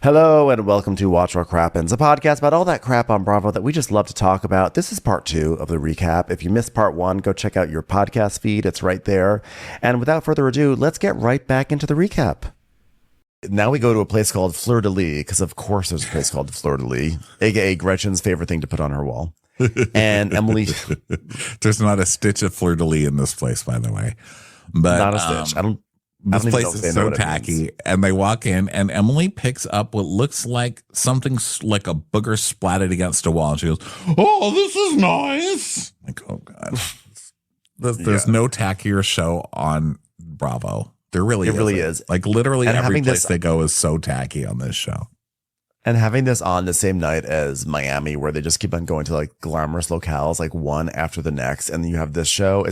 Hello and welcome to Watch What Crappens, a podcast about all that crap on Bravo that we just love to talk about. This is part 2 of the recap. If you missed part 1, go check out your podcast feed. It's right there. And without further ado, let's get right back into the recap. Now we go to a place called Fleur de Lis, because of course there's a place called Fleur de Lis, aka Gretchen's favorite thing to put on her wall. And Emily... There's not a stitch of Fleur de Lis in this place, by the way. But not a stitch. This place is so tacky, and they walk in, and Emily picks up what looks like something like a booger splatted against a wall, and she goes, "Oh, this is nice." Like, oh god, there's no tackier show on Bravo. There really is. Like literally and every place they go is so tacky on this show. And having this on the same night as Miami, where they just keep on going to like glamorous locales, like one after the next, and then you have this show.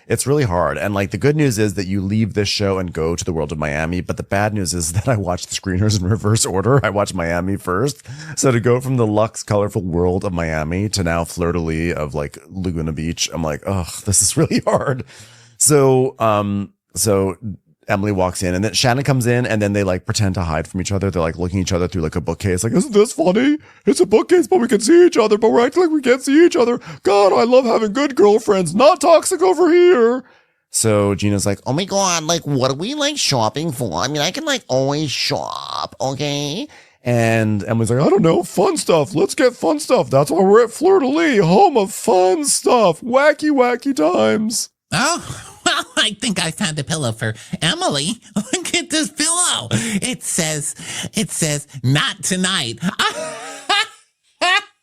It's really hard. And like the good news is that you leave this show and go to the world of Miami. But the bad news is that I watched the screeners in reverse order. I watched Miami first. So to go from the luxe, colorful world of Miami to now Fleur de Lis of like Laguna Beach, I'm like, oh, this is really hard. So Emily walks in and then Shannon comes in and then they like pretend to hide from each other. They're like looking at each other through like a bookcase. Like, isn't this funny? It's a bookcase, but we can see each other, but we're acting like we can't see each other. God, I love having good girlfriends, not toxic over here. So Gina's like, oh my God, like what are we like shopping for? I mean, I can like always shop, okay? And Emily's like, I don't know, fun stuff. Let's get fun stuff. That's why we're at Fleur de Lis, home of fun stuff. Wacky, wacky times. Oh, well, I think I found a pillow for Emily. Look at this pillow. It says, not tonight.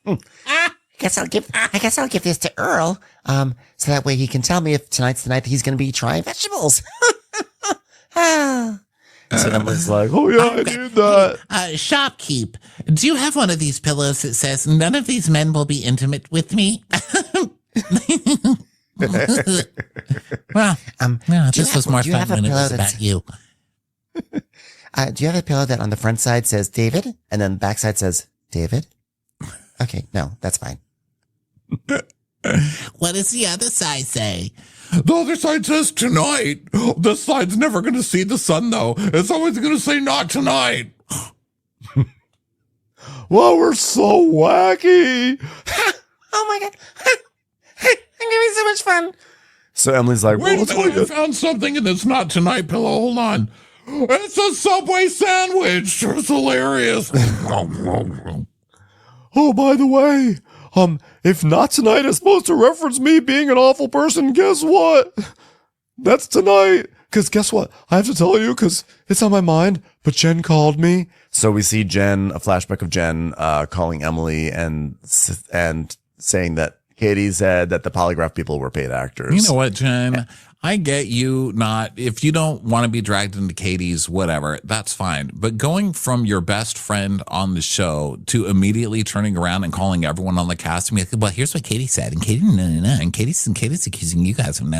I guess I'll give this to Earl, so that way he can tell me if tonight's the night that he's going to be trying vegetables. So Emily's like, oh yeah, I need that. Shopkeep, do you have one of these pillows that says, none of these men will be intimate with me? Well, this was more fun when it was about you. Do you have a pillow that on the front side says David and then the back side says David? Okay, no, that's fine. What does the other side say? The other side says tonight. This side's never going to see the sun, though. It's always going to say not tonight. Wow, we're so wacky. Oh my God. I'm having so much fun. So Emily's like, wait a minute, I found something in this not tonight pillow. Hold on. It's a Subway sandwich. It's hilarious. Oh, by the way, if not tonight is supposed to reference me being an awful person, guess what? That's tonight. Because guess what? I have to tell you because it's on my mind, but Jen called me. So we see Jen, a flashback of Jen calling Emily and saying that Katie said that the Polygraph people were paid actors. You know what, Jen? I get you not, if you don't want to be dragged into Katie's whatever, that's fine. But going from your best friend on the show to immediately turning around and calling everyone on the cast and be like, well, here's what Katie said. And Katie, and Katie's accusing you guys of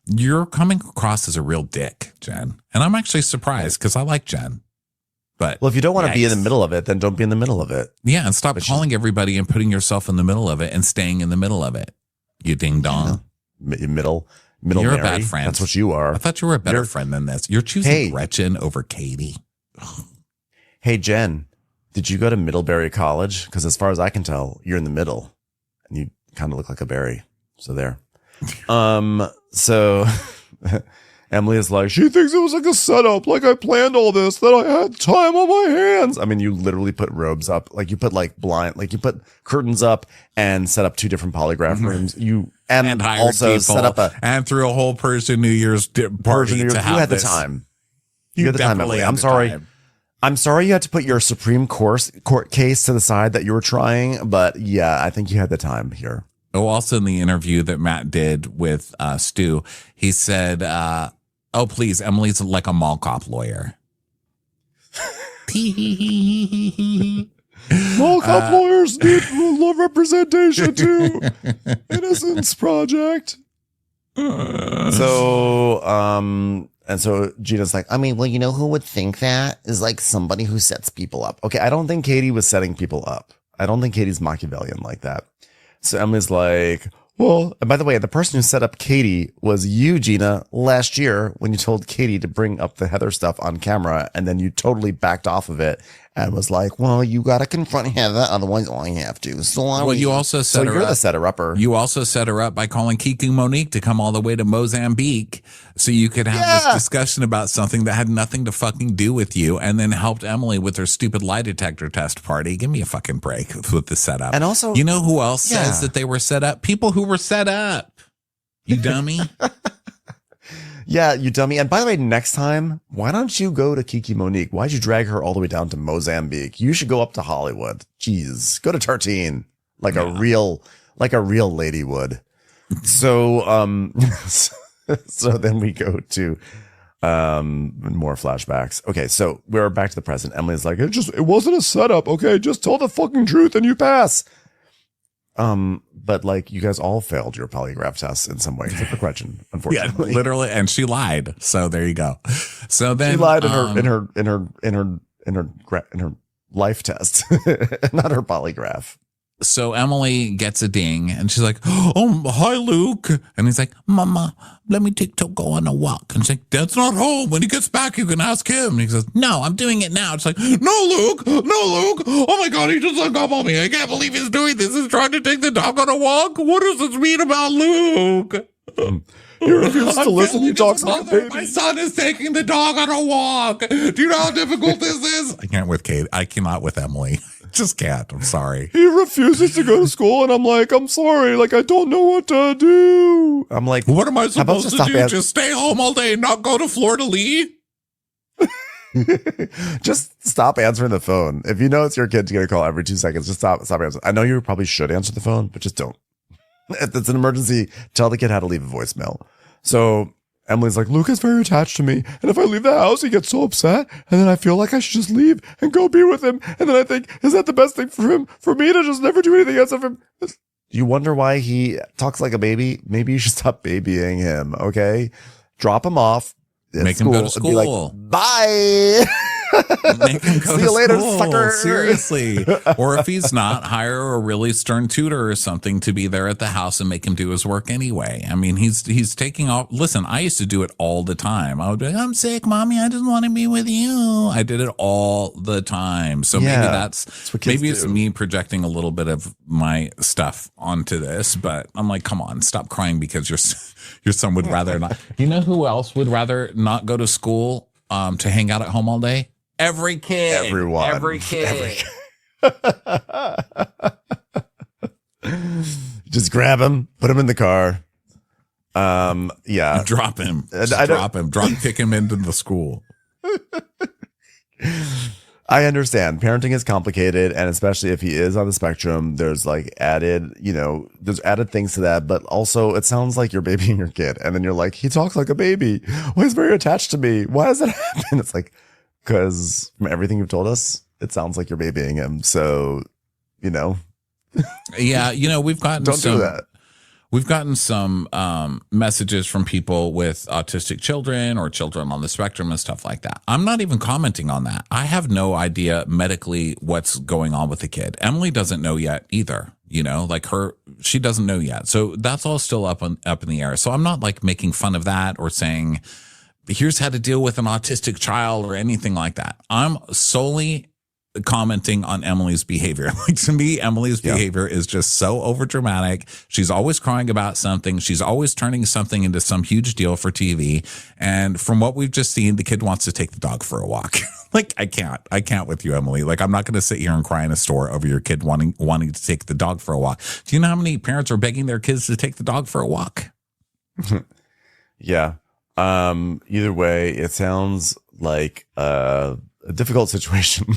You're coming across as a real dick, Jen. And I'm actually surprised because I like Jen. But well, if you don't want to be in the middle of it, then don't be in the middle of it. Yeah, and stop calling everybody and putting yourself in the middle of it and staying in the middle of it. You ding dong. Middle. You're Mary. a bad friend. That's what you are. I thought you were a better friend than this. You're choosing Gretchen over Katie. Hey, Jen, did you go to Middlebury College? Because as far as I can tell, you're in the middle, and you kind of look like a berry. So there. So Emily is like, she thinks it was like a setup, like I planned all this, that I had time on my hands. I mean, you literally put robes up, like you put like you put curtains up and set up 2 different polygraph rooms. And also set up and threw a whole Persian New Year's party to have You had this. the time. You had the time, Emily. I'm sorry. I'm sorry you had to put your Supreme Court case to the side that you were trying, but yeah, I think you had the time here. Oh, also in the interview that Matt did with Stu, he said, oh, please, Emily's like a mall cop lawyer. Mall cop lawyers need love representation too. Innocence Project. So Gina's like, I mean, well, you know who would think that is like somebody who sets people up. okay, I don't think Katie was setting people up. I don't think Katie's Machiavellian like that. So Emily's like, well, and by the way, the person who set up Katie was you, Gina, last year when you told Katie to bring up the Heather stuff on camera, and then you totally backed off of it and was like, well, you got to confront Heather. Otherwise, I have to. Well, you also set her you're up. the setter-upper. You also set her up by calling Kiki Monique to come all the way to Mozambique so you could have this discussion about something that had nothing to fucking do with you, and then helped Emily with her stupid lie detector test party. Give me a fucking break with the setup. And also, you know who else says that they were set up? People who were set up. You dummy. Yeah, you dummy. And by the way, next time, why don't you go to Kiki Monique? Why'd you drag her all the way down to Mozambique? You should go up to Hollywood. Jeez, go to Tartine like a real lady would. So, so then we go to, more flashbacks. Okay. So we're back to the present. Emily's like, it wasn't a setup. Okay. Just tell the fucking truth and you pass. But like you guys all failed your polygraph tests in some way, except for Gretchen, unfortunately. Yeah, literally, and she lied. So there you go. So then she lied in her life test, not her polygraph. So Emily gets a ding and she's like, oh, hi, Luke. And he's like, Mama, let me take Toko on a walk. And she's like, Dad's not home. When he gets back, you can ask him. And he says, no, I'm doing it now. It's like, no, Luke. Oh my God, he just hung up on me. I can't believe he's doing this. He's trying to take the dog on a walk. What does this mean about Luke? He refuses to listen. He talks like a baby. My son is taking the dog on a walk. Do you know how difficult this is? I can't with Kate. I cannot with Emily. Just can't. I'm sorry. He refuses to go to school, and I'm like, I'm sorry. Like, I don't know what to do. I'm like, what am I supposed to do? Just stay home all day and not go to Fleur de Lis? Just stop answering the phone. If you know it's your kid to get a call every 2 seconds, just stop answering. I know you probably should answer the phone, but just don't. If it's an emergency, tell the kid how to leave a voicemail. So Emily's like, Luke is very attached to me. And if I leave the house, he gets so upset. And then I feel like I should just leave and go be with him. And then I think, is that the best thing for him? For me to just never do anything else of him? You wonder why he talks like a baby? Maybe you should stop babying him, okay? Drop him off. Make him go to school. And be like, bye. Make him go See to you later, school. sucker. Seriously. Or if he's not, hire a really stern tutor or something to be there at the house and make him do his work anyway. I mean, he's taking off. Listen, I used to do it all the time. I would be like, I'm sick, Mommy. I just want to be with you. I did it all the time. So maybe that's what maybe it's me projecting a little bit of my stuff onto this, but I'm like, come on, stop crying because your son would rather not. You know who else would rather not go to school to hang out at home all day? Every kid. Everyone. Every kid. Just grab him, put him in the car. Yeah. Drop him. Kick him into the school. I understand. Parenting is complicated, and especially if he is on the spectrum, there's like added things to that, but also it sounds like you're babying your kid. And then you're like, he talks like a baby. Well, he's very attached to me. Why does that happen? It's like, because from everything you've told us, it sounds like you're babying him. So, Yeah, we've gotten do that. We've gotten some messages from people with autistic children or children on the spectrum and stuff like that. I'm not even commenting on that. I have no idea medically what's going on with the kid. Emily doesn't know yet either. She doesn't know yet. So that's all still up in the air. So I'm not like making fun of that or saying, here's how to deal with an autistic child or anything like that. I'm solely commenting on Emily's behavior. Like, to me, Emily's behavior is just so overdramatic. She's always crying about something. She's always turning something into some huge deal for TV. And from what we've just seen, the kid wants to take the dog for a walk. Like, I can't with you, Emily. Like, I'm not going to sit here and cry in a store over your kid wanting to take the dog for a walk. Do you know how many parents are begging their kids to take the dog for a walk? Yeah. Either way, it sounds like a difficult situation.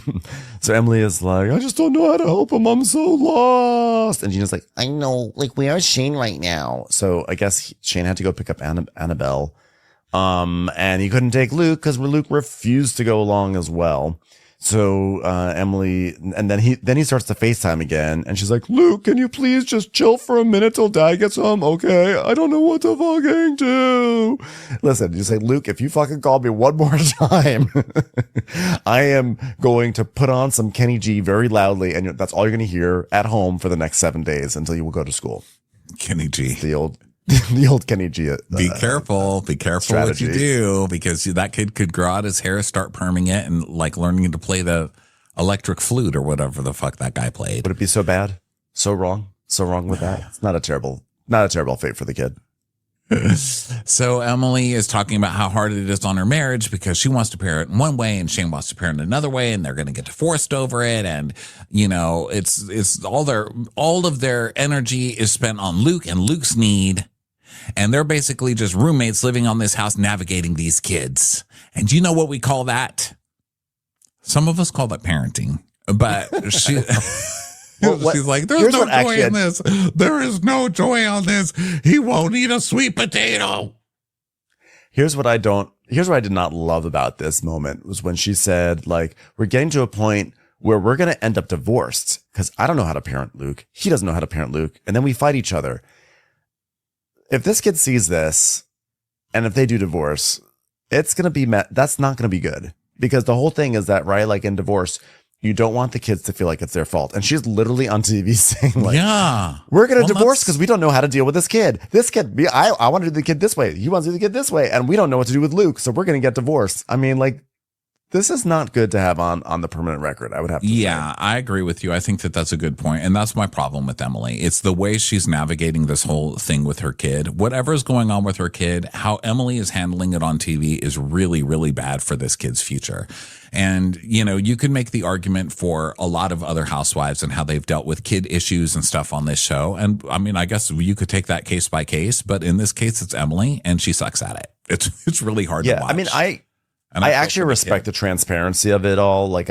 So Emily is like, I just don't know how to help him. I'm so lost. And Gina's like, I know. Like, where is Shane right now? So I guess Shane had to go pick up Annabelle. And he couldn't take Luke because Luke refused to go along as well. So, Emily, and then he starts to FaceTime again, and she's like, Luke, can you please just chill for a minute till Dad gets home? Okay. I don't know what to fucking do. Listen, you say, Luke, if you fucking call me one more time, I am going to put on some Kenny G very loudly, and that's all you're going to hear at home for the next 7 days until you will go to school. Kenny G. The old Kenny G. Be careful strategy. What you do, because that kid could grow out his hair, start perming it, and like learning to play the electric flute or whatever the fuck that guy played. Would it be so bad? So wrong with that? It's not a terrible fate for the kid. So Emily is talking about how hard it is on her marriage because she wants to parent in one way and Shane wants to parent another way, and they're going to get divorced over it. And it's all of their energy is spent on Luke and Luke's need, and they're basically just roommates living on this house navigating these kids. And you know what we call that? Some of us call that parenting, but she. She's like, there's no joy in this. There is no joy on this. He won't eat a sweet potato. Here's what I did not love about this moment was when she said, like, we're getting to a point where we're going to end up divorced because I don't know how to parent Luke. He doesn't know how to parent Luke. And then we fight each other. If this kid sees this and if they do divorce, it's going to be, that's not going to be good, because the whole thing is that, right? Like in divorce, you don't want the kids to feel like it's their fault. And she's literally on TV saying, like, yeah, we're going to divorce because we don't know how to deal with this kid. This kid, I want to do the kid this way. He wants to do the kid this way. And we don't know what to do with Luke. So we're going to get divorced. I mean, like, this is not good to have on the permanent record, I would have to say. Yeah, I agree with you. I think that that's a good point. And that's my problem with Emily. It's the way she's navigating this whole thing with her kid. Whatever's going on with her kid, how Emily is handling it on TV is really, really bad for this kid's future. And, you could make the argument for a lot of other housewives and how they've dealt with kid issues and stuff on this show. And I mean, I guess you could take that case by case, but in this case, it's Emily and she sucks at it. It's really hard to watch. I mean, I actually respect the transparency of it all. Like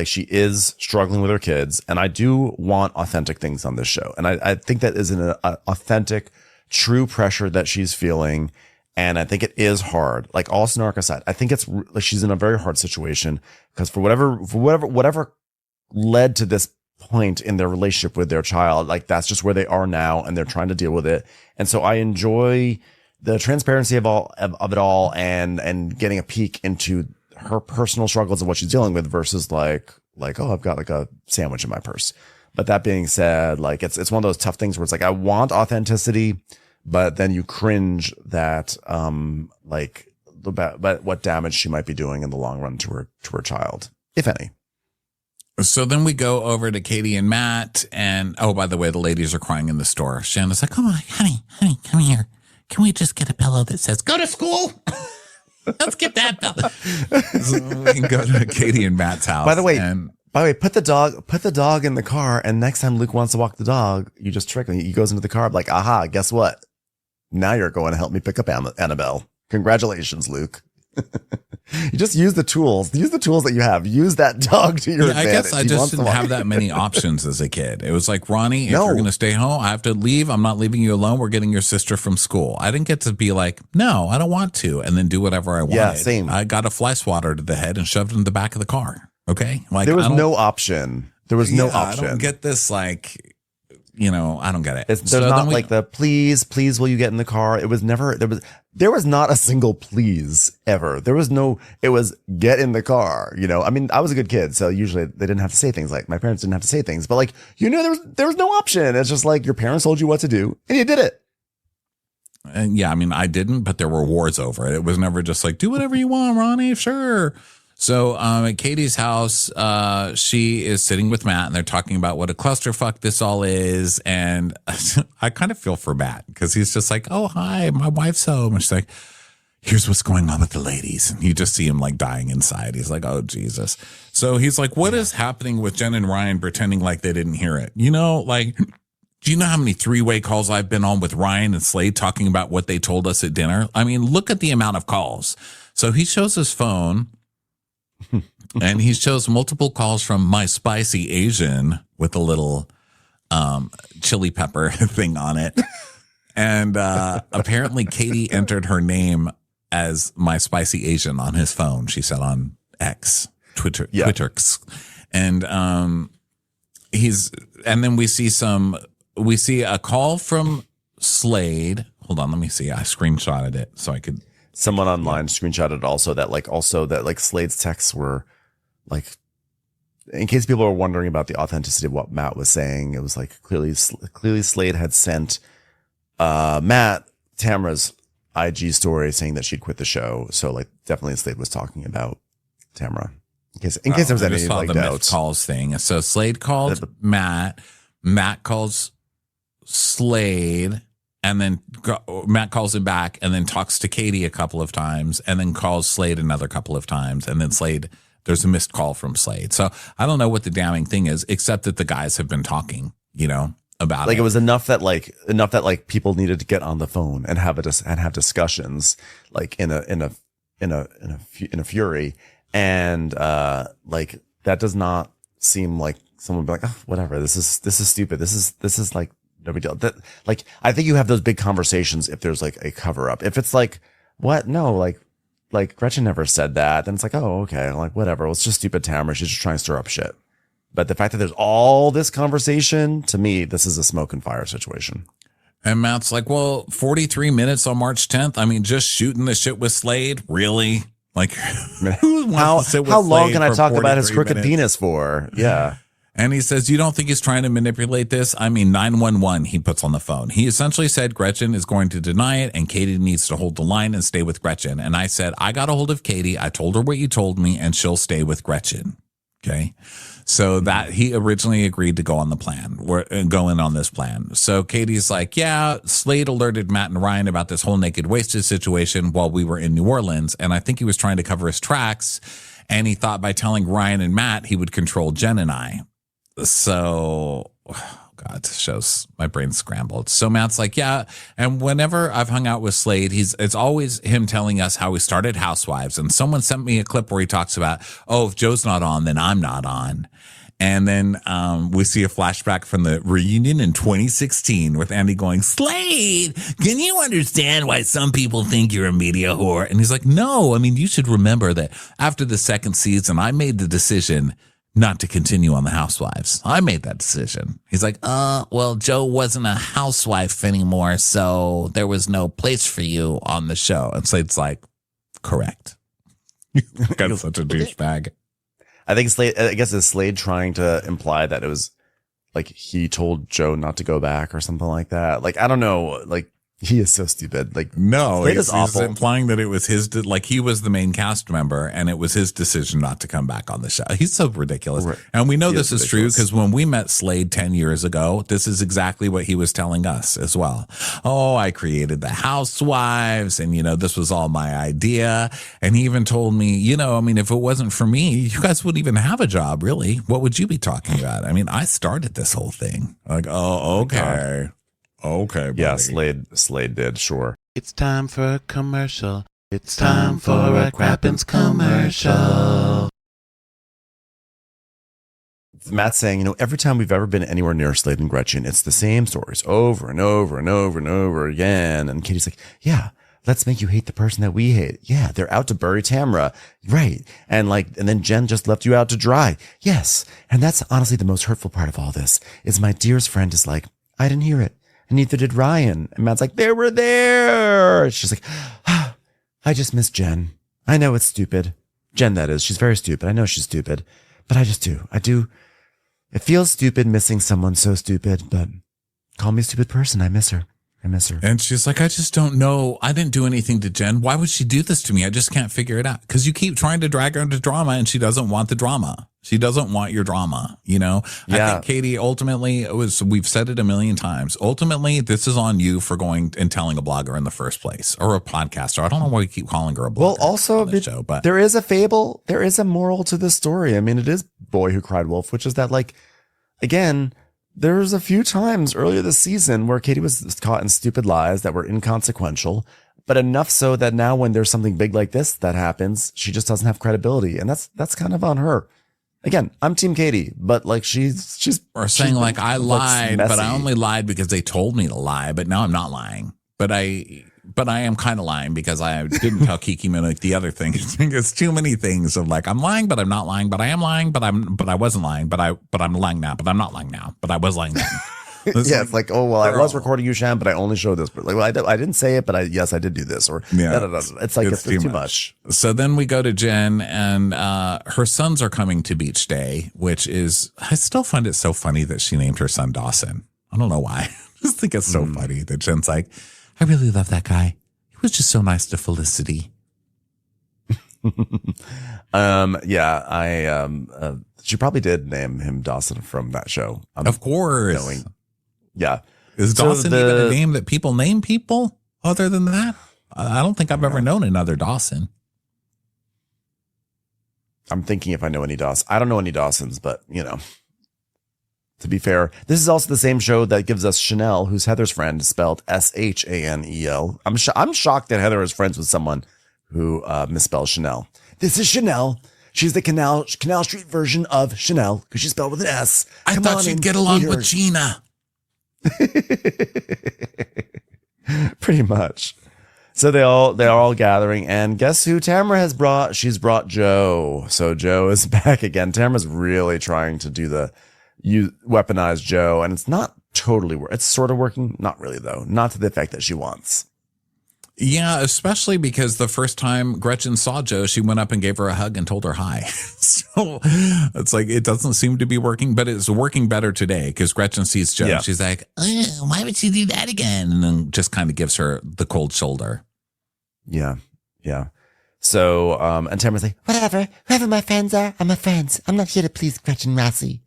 she is struggling with her kids, and I do want authentic things on this show. And I think that is an authentic, true pressure that she's feeling. And I think it is hard. Like, all snark aside, I think it's like she's in a very hard situation because for whatever led to this point in their relationship with their child, like that's just where they are now, and they're trying to deal with it. And so I enjoy the transparency of it all and getting a peek into her personal struggles and what she's dealing with versus like, oh, I've got like a sandwich in my purse. But that being said, like it's one of those tough things where it's like, I want authenticity, but then you cringe that, but what damage she might be doing in the long run to her child, if any. So then we go over to Katie and Matt, and oh, by the way, the ladies are crying in the store. Shanna's like, come on, honey, come here. Can we just get a pillow that says, go to school? Let's get that pillow. So we can go to Katie and Matt's house. By the way, put the dog in the car. And next time Luke wants to walk the dog, you just trick him. He goes into the car. I'm like, aha, guess what? Now you're going to help me pick up Annabelle. Congratulations, Luke. You just use the tools. Use the tools that you have. Use that dog to your advantage. I guess I just didn't have that many options as a kid. It was like, Ronnie, if you're going to stay home, I have to leave. I'm not leaving you alone. We're getting your sister from school. I didn't get to be like, no, I don't want to, and then do whatever I wanted. Yeah, same. I got a fly swatter to the head and shoved it in the back of the car. Okay? Like, there was no option. There was no option. I don't get this, like, I don't get it. There's not like the please, will you get in the car? It was never, there was not a single please ever. There was no, it was get in the car. I mean, I was a good kid, so usually they didn't have to say things. Like my parents didn't have to say things, but like, there was no option. It's just like your parents told you what to do and you did it. And yeah, I mean, I didn't, but there were wars over it. It was never just like, do whatever you want, Ronnie. Sure. So at Katie's house, she is sitting with Matt and they're talking about what a clusterfuck this all is. And I kind of feel for Matt because he's just like, oh, hi, my wife's home. And she's like, here's what's going on with the ladies. And you just see him like dying inside. He's like, oh, Jesus. So he's like, what is happening with Jen and Ryan pretending like they didn't hear it? Like, do you know how many three-way calls I've been on with Ryan and Slade talking about what they told us at dinner? I mean, look at the amount of calls. So he shows his phone. And he shows multiple calls from my spicy Asian with a little chili pepper thing on it. And apparently Katie entered her name as my spicy Asian on his phone. She said on X, Twitter. And and then we see a call from Slade. Hold on, let me see. I screenshotted it so I could. Someone online screenshotted also that Slade's texts were like, in case people are wondering about the authenticity of what Matt was saying, it was like clearly Slade had sent Matt Tamara's IG story saying that she'd quit the show. So like definitely Slade was talking about Tamara. in case there was I any just saw like the doubt. missed calls thing. So Slade called Matt. Matt calls Slade, and then Matt calls him back, and then talks to Katie a couple of times, and then calls Slade another couple of times, and then Slade. There's a missed call from Slade. So I don't know what the damning thing is, except that the guys have been talking, about Like it. it was enough that people needed to get on the phone and have discussions like in a fury, and like that does not seem like someone would be like, oh, whatever, this is stupid, this is like no big deal. That, like, I think you have those big conversations if there's like a cover up. If it's like, what, no, like Gretchen never said that, then it's like, oh, okay, like whatever, well, it's just stupid Tamara, she's just trying to stir up shit. But the fact that there's all this conversation, to me, this is a smoke and fire situation. And Matt's like, well, 43 minutes on March 10th. I mean, just shooting the shit with Slade, really? Like, who wants to sit with how long Slade can I for talk about his 43 crooked minutes? penis for? Yeah. And he says, you don't think he's trying to manipulate this? I mean, 911, he puts on the phone. He essentially said Gretchen is going to deny it, and Katie needs to hold the line and stay with Gretchen. And I said, I got a hold of Katie. I told her what you told me, and she'll stay with Gretchen. Okay. So that he originally agreed to go on the plan, go in on this plan. So Katie's like, yeah, Slade alerted Matt and Ryan about this whole naked wasted situation while we were in New Orleans. And I think he was trying to cover his tracks. And he thought by telling Ryan and Matt, he would control Jen and I. So, oh God, this shows my brain scrambled. So Matt's like, yeah. And whenever I've hung out with Slade, it's always him telling us how he started Housewives. And someone sent me a clip where he talks about, oh, if Joe's not on, then I'm not on. And then we see a flashback from the reunion in 2016 with Andy going, Slade, can you understand why some people think you're a media whore? And he's like, no, I mean, you should remember that after the second season, I made the decision not to continue on the Housewives. I made that decision. He's like, well, Joe wasn't a housewife anymore, so there was no place for you on the show. And Slade's like, correct. Got such a douchebag. I think Slade, I guess, is Slade trying to imply that it was like he told Joe not to go back or something like that. Like, I don't know. Like, he is so stupid. Like, no, Slade is he's awful. implying that it was like he was the main cast member and it was his decision not to come back on the show. He's so ridiculous. Right. And we know this is true because when we met Slade 10 years ago, this is exactly what he was telling us as well. Oh, I created the Housewives and, this was all my idea. And he even told me, I mean, if it wasn't for me, you guys wouldn't even have a job, really. What would you be talking about? I mean, I started this whole thing. Like, oh, okay. Okay, buddy. Yeah, Slade did, sure. It's time for a commercial. It's time for a Crappens commercial. Matt's saying, every time we've ever been anywhere near Slade and Gretchen, it's the same stories over and over and over and over again. And Katie's like, yeah, let's make you hate the person that we hate. Yeah, they're out to bury Tamara. Right. And then Jen just left you out to dry. Yes. And that's honestly the most hurtful part of all this is my dearest friend is like, I didn't hear it. And neither did Ryan. And Matt's like, they were there. She's like, I just miss Jen. I know it's stupid. Jen, that is. She's very stupid. I know she's stupid. But I just do. I do. It feels stupid missing someone so stupid, but call me a stupid person. I miss her. And she's like, I just don't know. I didn't do anything to Jen. Why would she do this to me? I just can't figure it out. Because you keep trying to drag her into drama and she doesn't want the drama. She doesn't want your drama, Yeah. I think Katie, ultimately, we've said it a million times. Ultimately, this is on you for going and telling a blogger in the first place or a podcaster. I don't know why we keep calling her a blogger. Well, also, on the show, but there is a fable. There is a moral to this story. I mean, it is Boy Who Cried Wolf, which is that, again, there was a few times earlier this season where Katie was caught in stupid lies that were inconsequential, but enough so that now when there's something big like this that happens, she just doesn't have credibility. And that's kind of on her. Again, I'm Team Katie, but she's or saying I lied, messy. but I only lied because they told me to lie. But now I'm not lying. But I am kind of lying because I didn't tell Kiki Minogue the other thing. It's too many things of I'm lying, but I'm not lying, but I am lying, but I wasn't lying, but I'm lying now, but I'm not lying now, but I was lying then. Yeah, it's I was recording you, Sham, but I only showed this. But I didn't say it, but I did do this. Or yeah, it's it's too much. So then we go to Jen, and her sons are coming to beach day, which is, I still find it so funny that she named her son Dawson. I don't know why. I just think it's so funny that Jen's like, I really love that guy. He was just so nice to Felicity. She probably did name him Dawson from that show. Of course. Yeah. Is Dawson even a name that people name people other than that? I don't think I've ever known another Dawson. I'm thinking if I know any Dawson. I don't know any Dawsons, but to be fair, this is also the same show that gives us Chanel, who's Heather's friend, spelled Shanel. I'm shocked that Heather is friends with someone who misspells Chanel. This is Chanel. She's the Canal Street version of Chanel because she's spelled with an S. I thought she'd get along with Gina. Pretty much. So they're all gathering, and guess who Tamara has brought? She's brought Joe. So Joe is back again. Tamara's really trying to do weaponize Joe, and it's not totally it's sort of working. Not really though. Not to the effect that she wants. Yeah, especially because the first time Gretchen saw Joe, she went up and gave her a hug and told her hi. So it's like, it doesn't seem to be working, but it's working better today because Gretchen sees Joe. Yeah. She's like, why would she do that again? And then just kind of gives her the cold shoulder. Yeah. Yeah. So, and Tamara's like, whatever, whoever my fans are my friends. I'm not here to please Gretchen Rossi.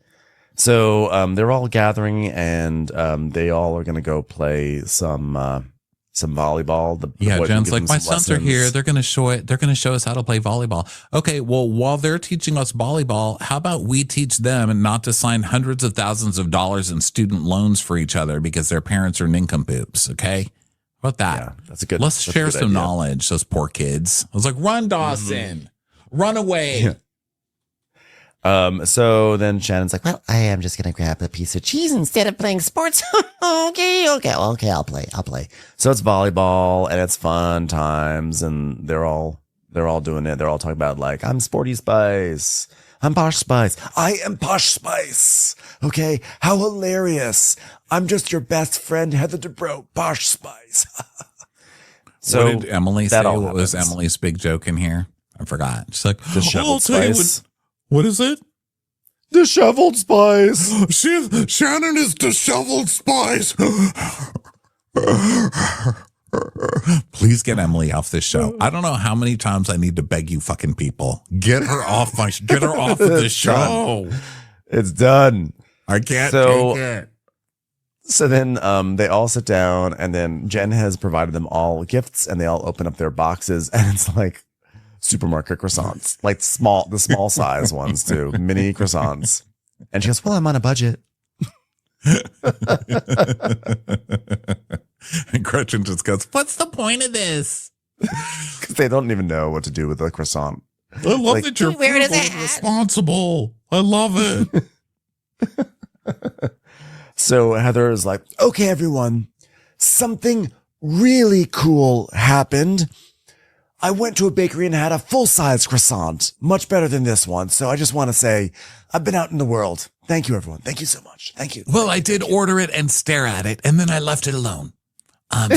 So, they're all gathering and, they all are going to go play some volleyball. Jen's like, my sons are here. They're going to show us how to play volleyball. Okay. Well, while they're teaching us volleyball, how about we teach them not to sign hundreds of thousands of dollars in student loans for each other because their parents are nincompoops. Okay. How about that? Yeah, that's a good. Let's share some knowledge. Those poor kids. I was like, run, Dawson, run away. Yeah. So then Shannon's like, well, I am just going to grab a piece of cheese instead of playing sports. Okay, I'll play. So it's volleyball and it's fun times and they're all doing it. They're all talking about like, I'm Sporty Spice. I'm Posh Spice. I am Posh Spice. Okay. How hilarious. I'm just your best friend, Heather Dubrow, Posh Spice. So what did Emily say? What was Emily's big joke in here? I forgot. She's like, disheveled spice. What is it? Disheveled spice. Shannon is disheveled spice. Please get Emily off this show. I don't know how many times I need to beg you fucking people. Get her off of this show. It's done. I can't take it. So then they all sit down and then Jen has provided them all gifts and they all open up their boxes and it's like supermarket croissants, like the small size ones too, mini croissants. And she goes, well, I'm on a budget. And Gretchen just goes, what's the point of this? Because they don't even know what to do with the croissant. I love that you're responsible. I love it. So Heather is like, okay, everyone, something really cool happened. I went to a bakery and had a full-size croissant, much better than this one. So I just want to say I've been out in the world. Thank you, everyone. Thank you so much. Thank you. Well, I did order it and stare at it, and then I left it alone.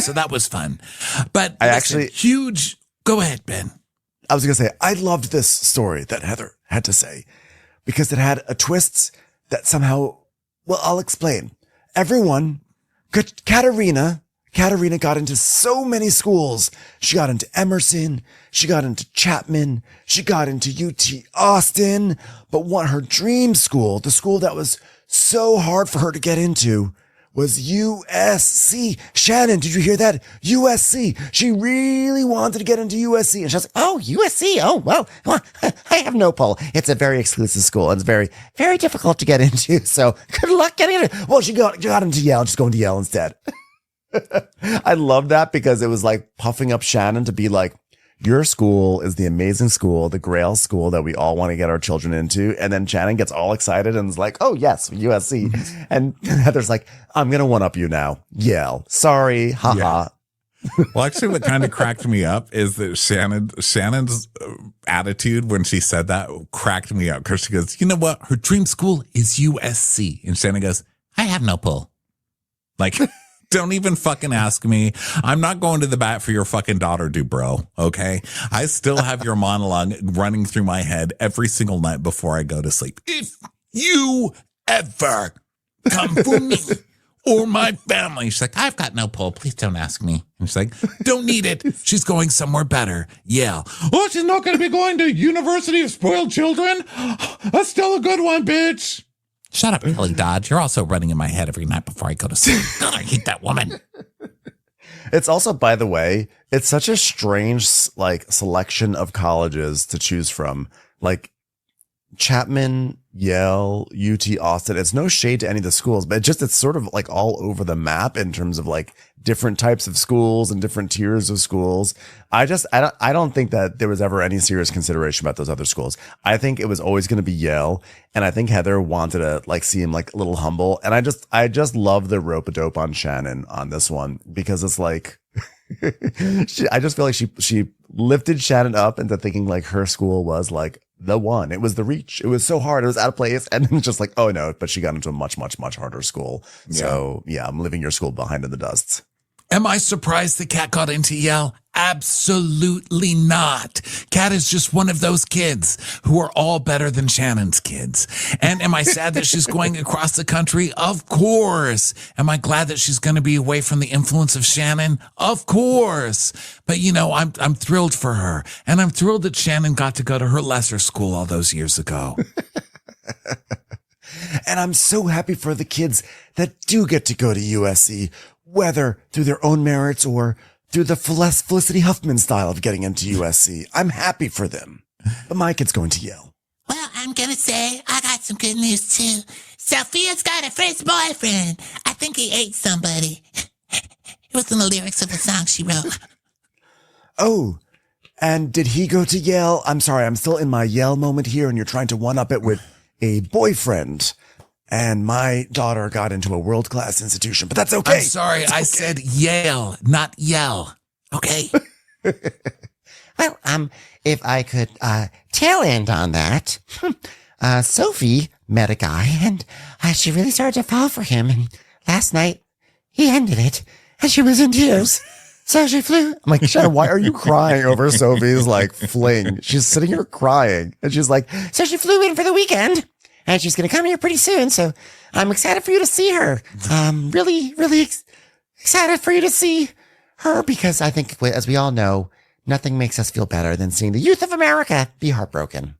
So that was fun. But huge. Go ahead, Ben. I was going to say, I loved this story that Heather had to say because it had a twist that somehow, well, I'll explain. Everyone, Katerina got into so many schools. She got into Emerson. She got into Chapman. She got into UT Austin. But her dream school, the school that was so hard for her to get into, was USC. Shannon, did you hear that? USC. She really wanted to get into USC. And she was like, oh, USC. Oh, well, I have no pull. It's a very exclusive school. And it's very, very difficult to get into. So good luck getting it. Well, she got into Yale. Just going to Yale instead. I love that because it was like puffing up Shannon to be like, your school is the amazing school, the Grail school that we all want to get our children into. And then Shannon gets all excited and is like, oh, yes, USC. And Heather's like, I'm going to one up you now. Yale. Sorry. Haha. Yeah. Well, actually, what kind of cracked me up is that Shannon's attitude when she said that cracked me up because she goes, you know what? Her dream school is USC. And Shannon goes, I have no pull. Like, don't even fucking ask me. I'm not going to the bat for your fucking daughter, Dubrow. Okay. I still have your monologue running through my head every single night before I go to sleep. If you ever come for me or my family. She's like, I've got no pull. Please don't ask me. And she's like, don't need it. She's going somewhere better. Yale. Oh, she's not going to be going to University of Spoiled Children? That's still a good one, bitch. Shut up, Kelly Dodge. You're also running in my head every night before I go to sleep. God, I hate that woman. It's also, by the way, it's such a strange like selection of colleges to choose from. Like Chapman, Yale, UT Austin. It's no shade to any of the schools, but it's sort of like all over the map in terms of like different types of schools and different tiers of schools. I don't think that there was ever any serious consideration about those other schools. I think it was always going to be Yale. And I think Heather wanted to like seem like a little humble. And I just love the rope-a-dope on Shannon on this one because it's like, I just feel like she lifted Shannon up into thinking like her school was like the one. It was the reach. It was so hard. It was out of place. And then just like, oh no, but she got into a much, much, much harder school. Yeah. So yeah, I'm leaving your school behind in the dust. Am I surprised the cat got into Yale? Absolutely not. Cat is just one of those kids who are all better than Shannon's kids. And am I sad that she's going across the country? Of course. Am I glad that she's going to be away from the influence of Shannon? Of course. But you know, I'm thrilled for her. And I'm thrilled that Shannon got to go to her lesser school all those years ago. And I'm so happy for the kids that do get to go to USC, whether through their own merits or through the Felicity Huffman style of getting into USC. I'm happy for them. But my kid's going to Yale. Well, I'm going to say I got some good news, too. Sophia's got a first boyfriend. I think he ate somebody. It was in the lyrics of a song she wrote. Oh, and did he go to Yale? I'm sorry, I'm still in my Yale moment here, and you're trying to one-up it with a boyfriend. And my daughter got into a world-class institution, but that's okay. I'm sorry, I said Yale, not Yell. Okay? Well, if I could tail end on that, Sophie met a guy and she really started to fall for him. And last night he ended it, and she was in tears. So she flew. I'm like, Shannon, why are you crying over Sophie's like fling? She's sitting here crying, and she's like, so she flew in for the weekend, and she's going to come here pretty soon. So I'm excited for you to see her. Really, really excited for you to see her because I think, as we all know, nothing makes us feel better than seeing the youth of America be heartbroken.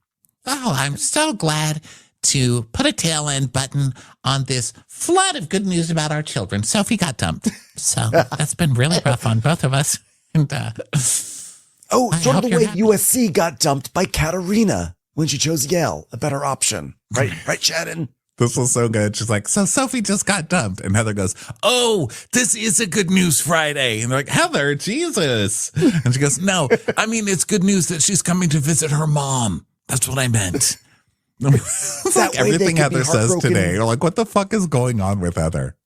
Oh, I'm so glad to put a tail end button on this flood of good news about our children. Sophie got dumped. So that's been really rough on both of us. And, oh, sort of the way USC got dumped by Katerina when she chose Yale, a better option. Right, Shannon? This was so good. She's like, so Sophie just got dumped. And Heather goes, oh, this is a good news Friday. And they're like, Heather, Jesus. And she goes, no, I mean, it's good news that she's coming to visit her mom. That's what I meant. It's like everything Heather says today. You're like, what the fuck is going on with Heather?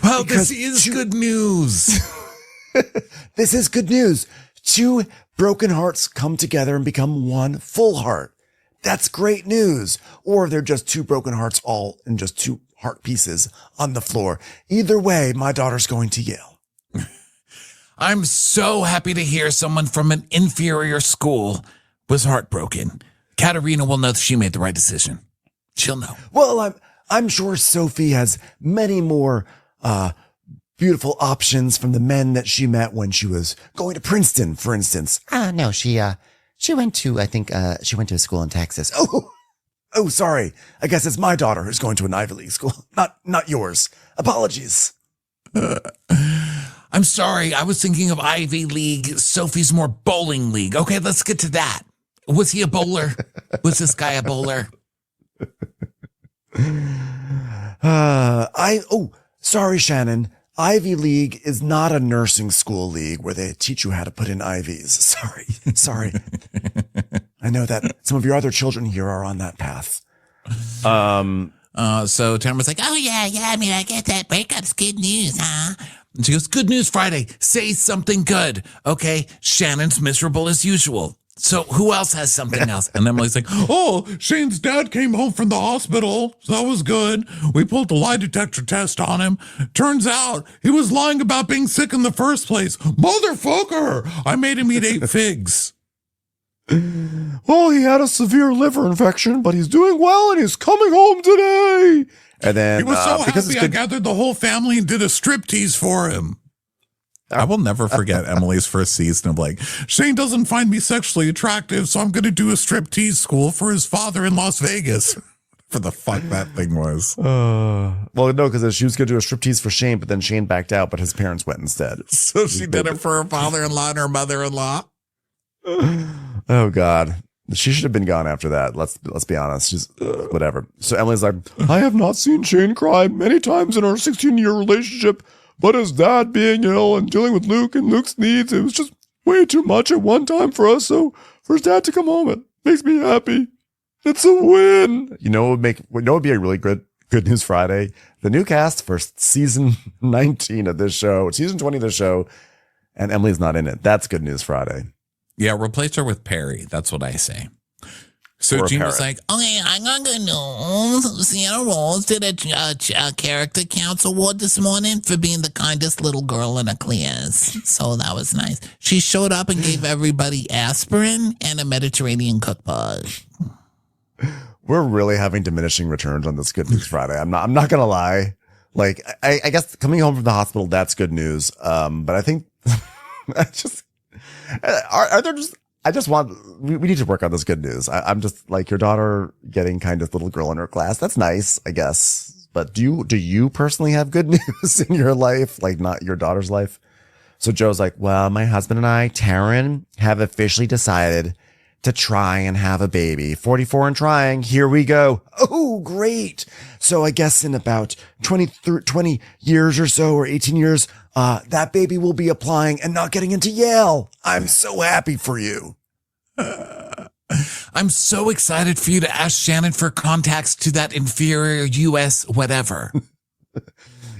Well, because this is good news. This is good news. Two broken hearts come together and become one full heart. That's great news. Or they're just two broken hearts all in just two heart pieces on the floor. Either way, my daughter's going to Yale. I'm so happy to hear someone from an inferior school was heartbroken. Katerina will know that she made the right decision. She'll know. Well, I'm sure Sophie has many more beautiful options from the men that she met when she was going to Princeton, for instance. No, she went to, I think, she went to a school in Texas. Oh, sorry. I guess it's my daughter who's going to an Ivy League school, not yours. Apologies. I'm sorry. I was thinking of Ivy League. Sophie's more bowling league. Okay, let's get to that. Was he a bowler? Was this guy a bowler? Sorry, Shannon. Ivy League is not a nursing school league where they teach you how to put in IVs. Sorry. I know that some of your other children here are on that path. So Tamara's like, oh, yeah, I mean, I get that. Breakup's good news, huh? And she goes, good news Friday. Say something good. Okay, Shannon's miserable as usual. So who else has something else? And Emily's like, oh, Shane's dad came home from the hospital. So that was good. We pulled the lie detector test on him. Turns out he was lying about being sick in the first place. Motherfucker! I made him eat 8 figs. Well, he had a severe liver infection, but he's doing well and he's coming home today. And then He was so because happy it's I good, gathered the whole family and did a striptease for him. I will never forget Emily's first season of like, Shane doesn't find me sexually attractive, so I'm going to do a striptease school for his father in Las Vegas. For the fuck that thing was. well, no, because she was going to do a striptease for Shane, but then Shane backed out, but his parents went instead. So she did it for her father-in-law and her mother-in-law. Oh God, she should have been gone after that. Let's be honest. She's whatever. So Emily's like, I have not seen Shane cry many times in our 16-year relationship, but his dad being ill and dealing with Luke and Luke's needs, it was just way too much at one time for us. So for his dad to come home, it makes me happy. It's a win. You know what would be a really good news Friday? The new cast for season 19 of this show, season 20 of this show, and Emily's not in it. That's good news Friday. Yeah, replace her with Perry. That's what I say. So Or a Gene was parrot. like, Okay, I got good news. Sienna Rolls did a Character Counts Award this morning for being the kindest little girl in a class. So that was nice. She showed up and gave everybody aspirin and a Mediterranean cookbook. We're really having diminishing returns on this good news Friday. I'm not gonna lie. Like, I guess coming home from the hospital, that's good news. But I think we need to work on this good news. I'm just like, your daughter getting kind of little girl in her class. That's nice, I guess. But do you personally have good news in your life? Like, not your daughter's life? So Joe's like, well, my husband and I, Taryn, have officially decided to try and have a baby. 44 and trying. Here we go. Oh, great. So I guess in about 20 years or so, or 18 years, that baby will be applying and not getting into Yale. I'm so happy for you. I'm so excited for you to ask Shannon for contacts to that inferior U.S. whatever.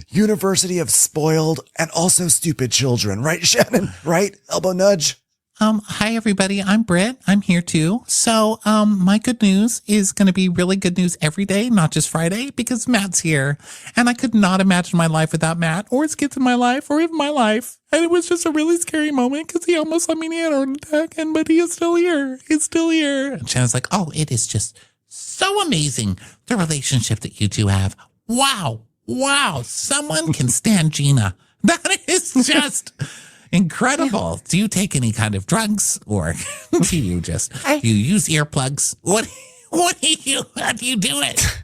University of spoiled and also stupid children. Right, Shannon? Right? Elbow nudge. Hi everybody, I'm Britt. I'm here too. So, my good news is going to be really good news every day, not just Friday, because Matt's here. And I could not imagine my life without Matt, or his kids in my life, or even my life. And it was just a really scary moment because he almost let me in a heart attack, but he is still here. He's still here. And Shannon's like, oh, it is just so amazing, the relationship that you two have. Wow. Someone can stand Gina. That is just... incredible. Do you take any kind of drugs, or do you use earplugs? How do you do it?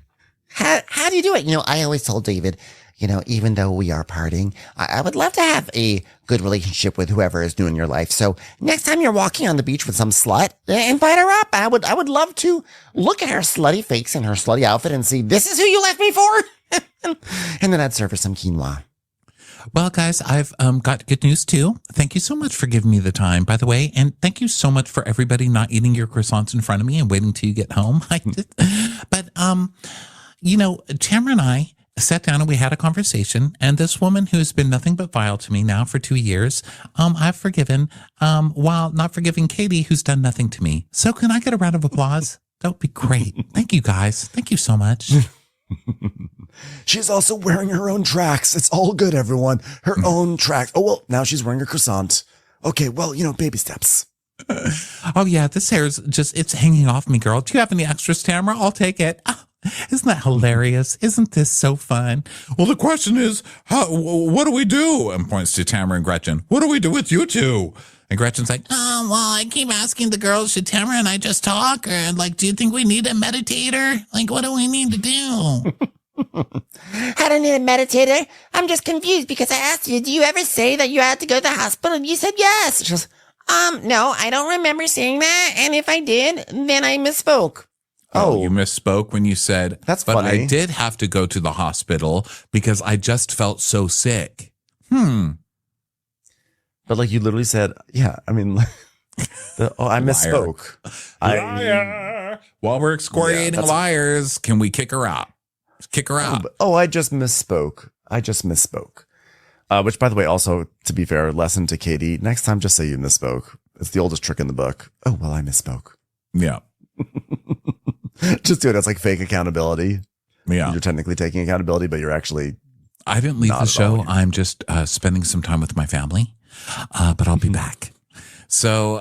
How do you do it? I always told David, even though we are parting, I would love to have a good relationship with whoever is new in your life. So next time you're walking on the beach with some slut, invite her up. I would love to look at her slutty face and her slutty outfit and see, this is who you left me for? And then I'd serve her some quinoa. Well, guys, I've got good news too. Thank you so much for giving me the time, by the way. And thank you so much for everybody not eating your croissants in front of me and waiting till you get home. But Tamara and I sat down and we had a conversation. And this woman who's been nothing but vile to me now for 2 years, I've forgiven, while not forgiving Katie, who's done nothing to me. So can I get a round of applause? That would be great. Thank you, guys. Thank you so much. She's also wearing her own tracks. It's all good, everyone. Her own tracks. Oh, well, now she's wearing a croissant. Okay, well, baby steps. Oh, yeah, this hair's it's hanging off me, girl. Do you have any extras, Tamara? I'll take it. Oh, isn't that hilarious? Isn't this so fun? Well, the question is, what do we do? And points to Tamara and Gretchen. What do we do with you two? And Gretchen's like, oh, well, I keep asking the girls, should Tamara and I just talk? Or, do you think we need a meditator? What do we need to do? I don't need a meditator. I'm just confused because I asked you, do you ever say that you had to go to the hospital? And you said yes. She goes, no, I don't remember saying that. And if I did, then I misspoke. Oh, you misspoke when you said, that's but funny. I did have to go to the hospital because I just felt so sick. But you literally said, yeah, I mean, I misspoke. Liar. While we're excoriating liars, can we kick her out? Kick her out. I just misspoke. Which, by the way, also, to be fair, lesson to Katie, next time just say you misspoke. It's the oldest trick in the book. Oh, well, I misspoke. Yeah. Just do it as fake accountability. Yeah. You're technically taking accountability, but you're actually... I didn't leave the show. I'm just spending some time with my family, but I'll be back. So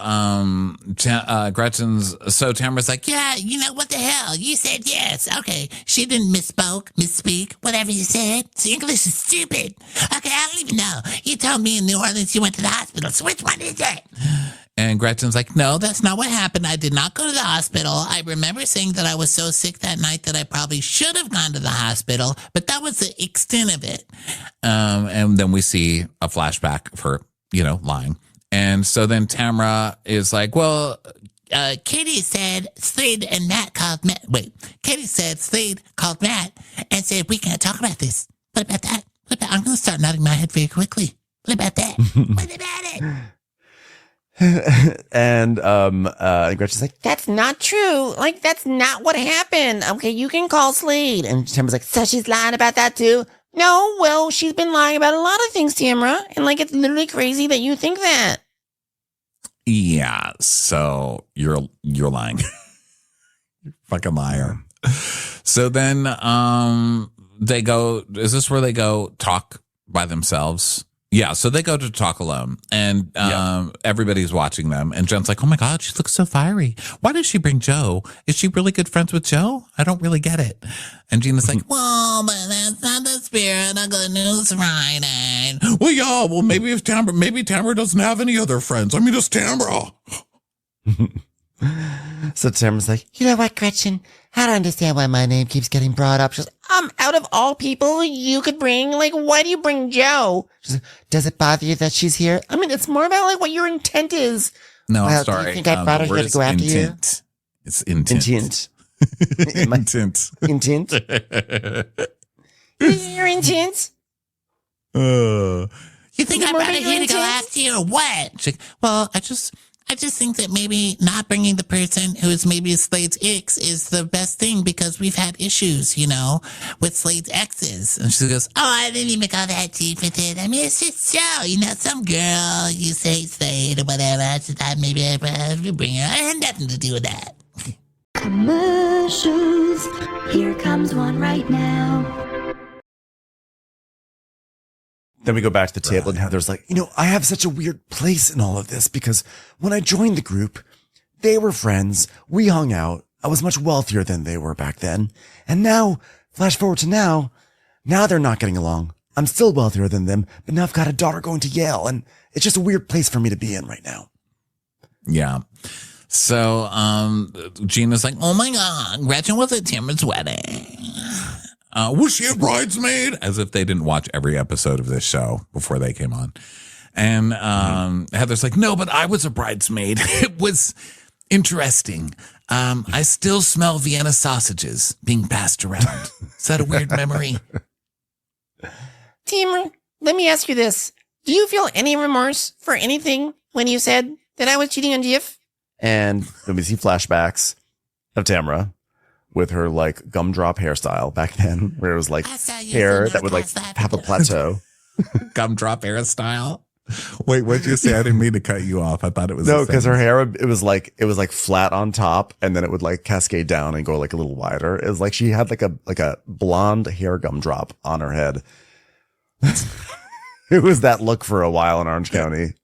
Tamara's like, Yeah, you know, what the hell? You said yes. Okay. She didn't misspeak, whatever you said. So English is stupid. Okay, I don't even know. You told me in New Orleans you went to the hospital. So which one is it? and Gretchen's like, No, that's not what happened. I did not go to the hospital. I remember saying that I was so sick that night that I probably should have gone to the hospital, but that was the extent of it. and then we see a flashback of her, lying. And so then Tamara is like, well, Katie said Slade and Matt called Matt. Wait, Katie said Slade called Matt and said, we can't talk about this. What about that? I'm going to start nodding my head very quickly. What about that? What about it? And Gretchen's like, That's not true. Like, that's not what happened. Okay, you can call Slade. And Tamara's like, so she's lying about that too? No, well, she's been lying about a lot of things, Tamara. And like, it's literally crazy that you think that. yeah, so you're lying. You're a fucking liar. So then they go, is this where they go talk by themselves? Yeah, so they go to talk alone, and everybody's watching them. And Jen's like, oh my God, she looks so fiery. Why does she bring Joe? Is she really good friends with Joe? I don't really get it. And Gina's like, Well, but that's not the spirit of Good News Friday. well, yeah, well, maybe Tamara doesn't have any other friends. I mean, it's Tamara. so Tamara's like, You know what, Gretchen? I don't understand why my name keeps getting brought up. She's like, out of all people you could bring, like, why do you bring Joe? She's like, does it bother you that she's here? I mean, it's more about, like, what your intent is. No, Well, I'm sorry. do you think I brought her the here word to go is after you? intent. It's intent. intent. Intent. Intent? Your intent? You think I brought it here to go intent? after you or what? She's like, well, I just think that maybe not bringing the person who is maybe Slade's ex is the best thing because we've had issues, with Slade's exes. And she goes, Oh, I didn't even go that deep with it. I mean, it's just Joe, some girl, you say Slade or whatever. I just thought maybe I bring her. I had nothing to do with that. Commercials. Here comes one right now. Then we go back to the table and Heather's like, I have such a weird place in all of this because when I joined the group, they were friends. We hung out. I was much wealthier than they were back then. And now, flash forward to now they're not getting along. I'm still wealthier than them, but now I've got a daughter going to Yale and it's just a weird place for me to be in right now. yeah. So Gina's like, oh my God, Gretchen was at Tamara's wedding. Was she a bridesmaid? As if they didn't watch every episode of this show before they came on. And Heather's like, no, but I was a bridesmaid. It was interesting. I still smell Vienna sausages being passed around. Is that a weird memory? Tamara, let me ask you this. Do you feel any remorse for anything when you said that I was cheating on Jeff? And then we see flashbacks of Tamara with her like gumdrop hairstyle back then, where it was like I saw you hair in that would like South have a Africa. plateau. Gumdrop hairstyle. Wait, what'd you say? I didn't mean to cut you off. I thought it was No, the because same. her hair, it was like flat on top and then it would like cascade down and go like a little wider. It was like she had like a blonde hair gumdrop on her head. It was that look for a while in Orange County.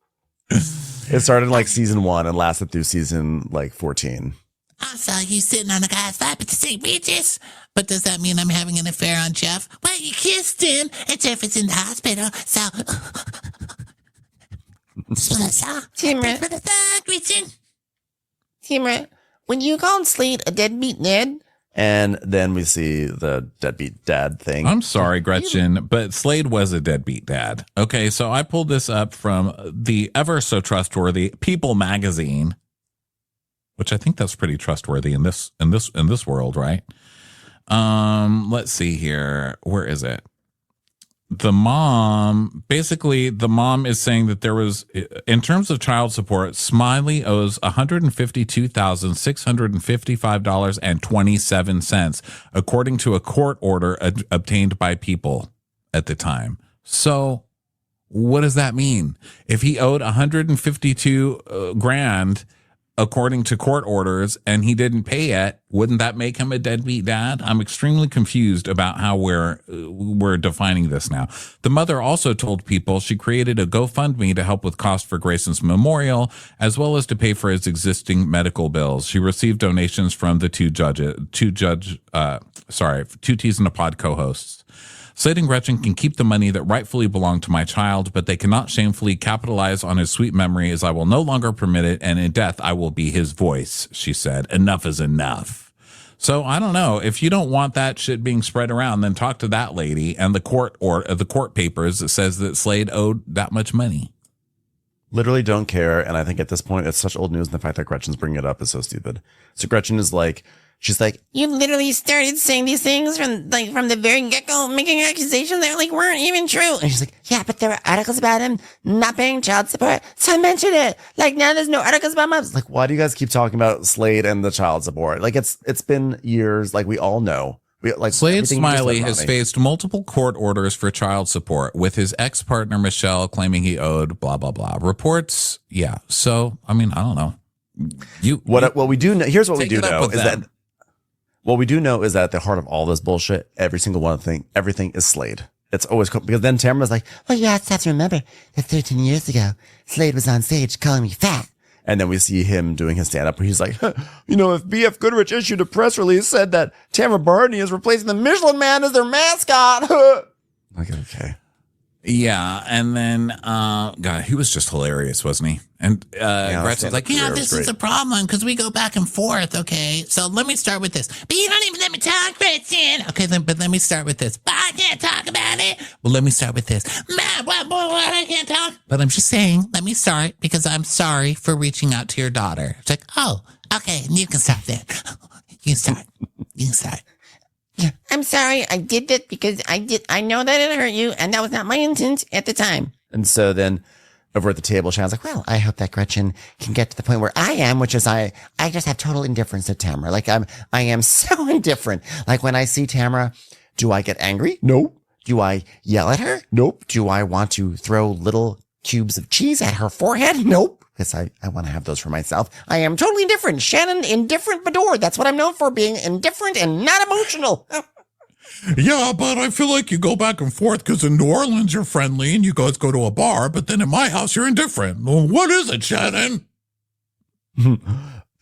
It started like season 1 and lasted through season like 14. I saw you sitting on a guy's lap at the St. Regis. But does that mean I'm having an affair on Jeff? Well, you kissed him, and Jeff is in the hospital, so... Tamara, For the thug, Gretchen. Tamara, when you called Slade a deadbeat Ned, And then we see the deadbeat dad thing. I'm sorry, Gretchen, but Slade was a deadbeat dad. Okay, so I pulled this up from the ever so trustworthy People magazine, which I think that's pretty trustworthy in this world, right? Let's see here. Where is it? The mom is saying that there was, in terms of child support, Smiley owes $152,655.27, according to a court order obtained by People at the time. So what does that mean? If he owed 152 grand according to court orders, and he didn't pay it, wouldn't that make him a deadbeat dad? I'm extremely confused about how we're defining this now. The mother also told people she created a GoFundMe to help with cost for Grayson's memorial, as well as to pay for his existing medical bills. She received donations from the two T's in a Pod co-hosts. Slade and Gretchen can keep the money that rightfully belonged to my child, but they cannot shamefully capitalize on his sweet memory, as I will no longer permit it, and in death I will be his voice, she said. Enough is enough. So I don't know. If you don't want that shit being spread around, then talk to that lady and the court papers that says that Slade owed that much money. Literally don't care. And I think at this point, it's such old news. And the fact that Gretchen's bringing it up is so stupid. So Gretchen is like, she's like, You literally started saying these things from the very get-go, making accusations that weren't even true. And she's like, yeah, but there were articles about him not paying child support, so I mentioned it. Now there's no articles about him. like, why do you guys keep talking about Slade and the child support? It's been years. We all know. Slade Smiley has faced multiple court orders for child support, with his ex-partner Michelle claiming he owed blah blah blah. Reports, yeah. So I mean, I don't know. What we do know. Here's what we do know is them. that. What we do know is that at the heart of all this bullshit, every single one thing, everything is Slade. It's always because then Tamara's like, well, you have to remember that 13 years ago, Slade was on stage calling me fat. and then we see him doing his stand up where he's like, if B.F. Goodrich issued a press release said that Tamara Barney is replacing the Michelin Man as their mascot. Okay. Yeah, and then God, he was just hilarious, wasn't he? And Gretchen's like, yeah, this is a problem because we go back and forth. Okay, so let me start with this. But you don't even let me talk, Gretchen. Okay, but let me start with this. But I can't talk about it. Well, let me start with this. Man, what? I can't talk. But I'm just saying, let me start because I'm sorry for reaching out to your daughter. It's like, oh, okay, you can start then. You can start. Yeah, I'm sorry. I did that because I know that it hurt you, and that was not my intent at the time. And so then over at the table, Shannon's like, well, I hope that Gretchen can get to the point where I am, which is I just have total indifference to Tamara. I am so indifferent. When I see Tamara, do I get angry? Nope. Do I yell at her? Nope. Do I want to throw little cubes of cheese at her forehead? Nope. Because I want to have those for myself. I am totally indifferent. Shannon, indifferent Bador. That's what I'm known for, being indifferent and not emotional. Yeah, but I feel like you go back and forth because in New Orleans you're friendly and you guys go to a bar, but then in my house you're indifferent. Well, what is it, Shannon?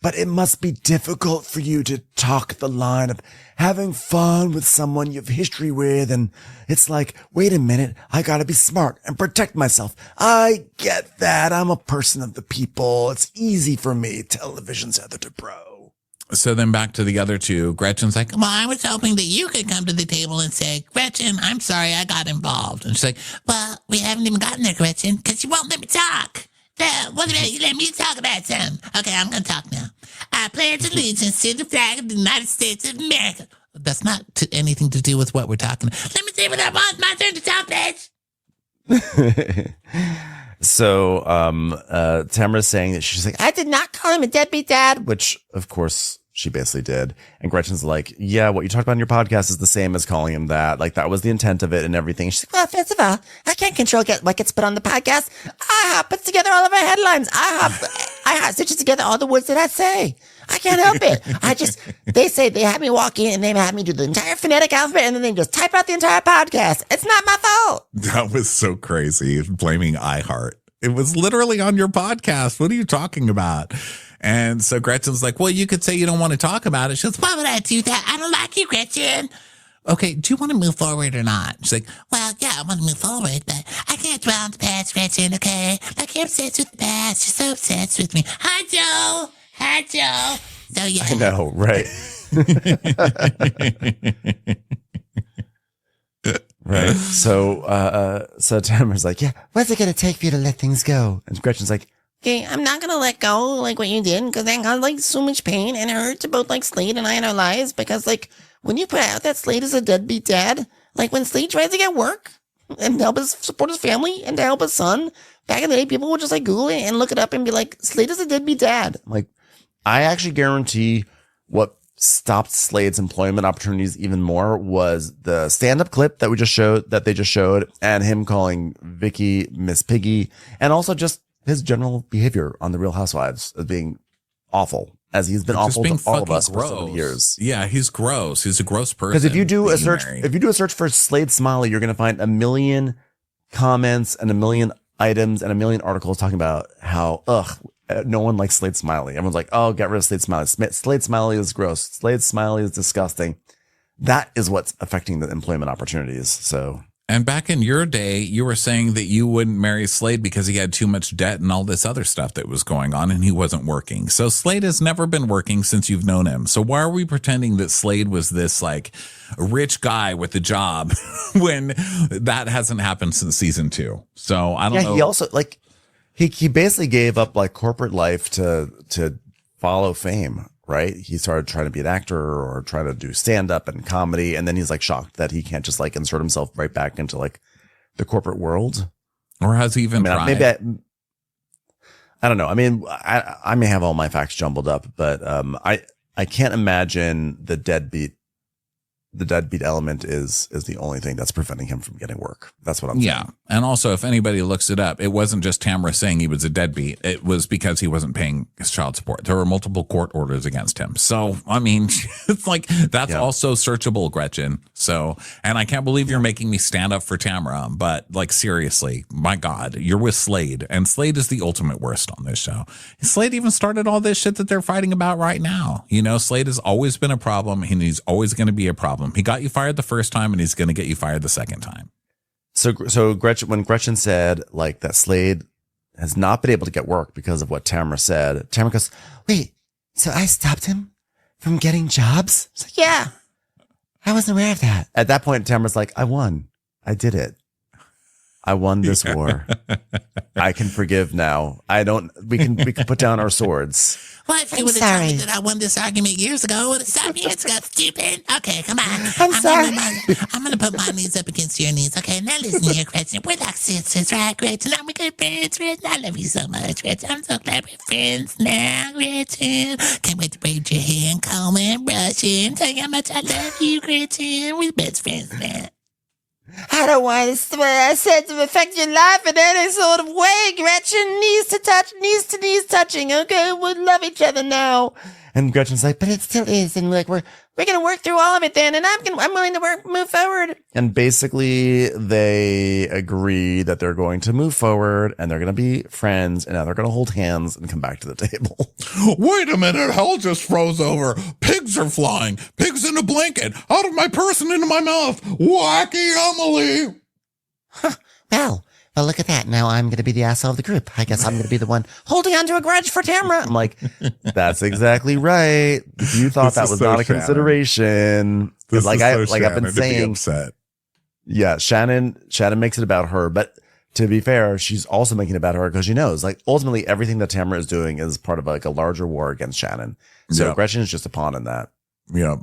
But it must be difficult for you to talk the line of having fun with someone you have history with. And it's like, wait a minute, I gotta be smart and protect myself. I get that. I'm a person of the people. It's easy for me. Television's Heather Dubrow. So then back to the other two. Gretchen's like, well, I was hoping that you could come to the table and say, Gretchen, I'm sorry I got involved. and she's like, well, we haven't even gotten there, Gretchen, because you won't let me talk. What about you let me talk about something? Okay, I'm going to talk now. I pledge allegiance to the flag of the United States of America. That's not anything to do with what we're talking about. Let me say what I want. My turn to talk, bitch. So Tamara's saying that she's like, I did not call him a deadbeat dad. which of course she basically did. And Gretchen's like, yeah, what you talked about in your podcast is the same as calling him that. That was the intent of it and everything. She's like, well, first of all, I can't control what gets put on the podcast. IHOP puts together all of our headlines. IHOP stitches together all the words that I say. I can't help it. They say they have me walk in and they have me do the entire phonetic alphabet and then they just type out the entire podcast. It's not my fault. that was so crazy, blaming iHeart. It was literally on your podcast. What are you talking about? And so Gretchen's like, well, you could say you don't want to talk about it. She goes, why would I do that? I don't like you, Gretchen. Okay, do you want to move forward or not? She's like, well, yeah, I want to move forward, but I can't dwell on the past, Gretchen, okay? You're obsessed with the past. You're so obsessed with me. Hi, Joe. So, yeah. I know, right? Right. So Tamara's like, yeah, what's it going to take for you to let things go? and Gretchen's like, Okay, I'm not going to let go what you did because that caused so much pain and hurt to both Slade and I in our lives because when you put out that Slade is a deadbeat dad, when Slade tries to get work and help support his family and to help his son, back in the day, people would just Google it and look it up and be like, Slade is a deadbeat dad. I actually guarantee what stopped Slade's employment opportunities even more was the stand-up clip that they just showed and him calling Vicky Miss Piggy and also just his general behavior on the Real Housewives as being awful, as he's been Just awful being to all of fucking us for so many years. Yeah, he's gross. He's a gross person. Because if you do that a search, marry. if you do a search for Slade Smiley, you're going to find a million comments and a million items and a million articles talking about how no one likes Slade Smiley. Everyone's like, oh, get rid of Slade Smiley. Slade Smiley is gross. Slade Smiley is disgusting. That is what's affecting the employment opportunities. So. And back in your day, you were saying that you wouldn't marry Slade because he had too much debt and all this other stuff that was going on and he wasn't working. So Slade has never been working since you've known him. So why are we pretending that Slade was this like rich guy with a job when that hasn't happened since season 2? So I don't know. He also like, he basically gave up like corporate life to follow fame. Right. He started trying to be an actor or try to do stand up and comedy. And then he's like shocked that he can't just like insert himself right back into like the corporate world. Or has he even tried? Maybe I don't know. I mean, I may have all my facts jumbled up, but I can't imagine the deadbeat element is the only thing that's preventing him from getting work. That's what I'm saying. Yeah. And also, if anybody looks it up, it wasn't just Tamara saying he was a deadbeat. It was because he wasn't paying his child support. There were multiple court orders against him. So, I mean, it's like, that's also searchable, Gretchen. So, and I can't believe you're making me stand up for Tamara, but like, seriously, my God, you're with Slade, and Slade is the ultimate worst on this show. Slade even started all this shit that they're fighting about right now. You know, Slade has always been a problem and he's always going to be a problem. He got you fired the first time and he's going to get you fired the second time. So Gretchen, when Gretchen said like that Slade has not been able to get work because of what Tamara said, Tamara goes, Wait, so I stopped him from getting jobs? It's like, yeah, I wasn't aware of that. At that point, Tamara's like, I won. I did it. I won this war. I can forgive now. We can put down our swords. What if you would have told me that I won this argument years ago? Would have stopped years ago, stupid. Okay, come on. I'm sorry. I'm gonna put my knees up against your knees. Okay, now listen here, Gretchen. We're like sisters, right, Gretchen? I'm a good friends, Gretchen. I love you so much, Gretchen. I'm so glad we're friends now, Gretchen. Can't wait to braid your hair and comb and brush it and tell you how much I love you, Gretchen. We're best friends now. I don't want this I said to affect your life in any sort of way, Gretchen. Knees to knees touching. Okay, we love each other now. And Gretchen's like, But it still is, and like we're gonna work through all of it then, and I'm willing to move forward. and basically they agree that they're going to move forward and they're going to be friends and now they're going to hold hands and come back to the table. Wait a minute, hell just froze over. Pigs are flying. Pigs in a blanket. Out of my purse and into my mouth. Wacky Emily. Well, look at that. Now I'm gonna be the asshole of the group. I guess I'm gonna be the one holding on to a grudge for Tamara. I'm like, that's exactly right. You thought that was so not a Shannon. Consideration. This Like is so I've been Shannon to be saying, upset. yeah, Shannon makes it about her, but to be fair, she's also making it about her because she knows, like, ultimately everything that Tamara is doing is part of like a larger war against Shannon. So Yep. Gretchen is just a pawn in that. Yeah.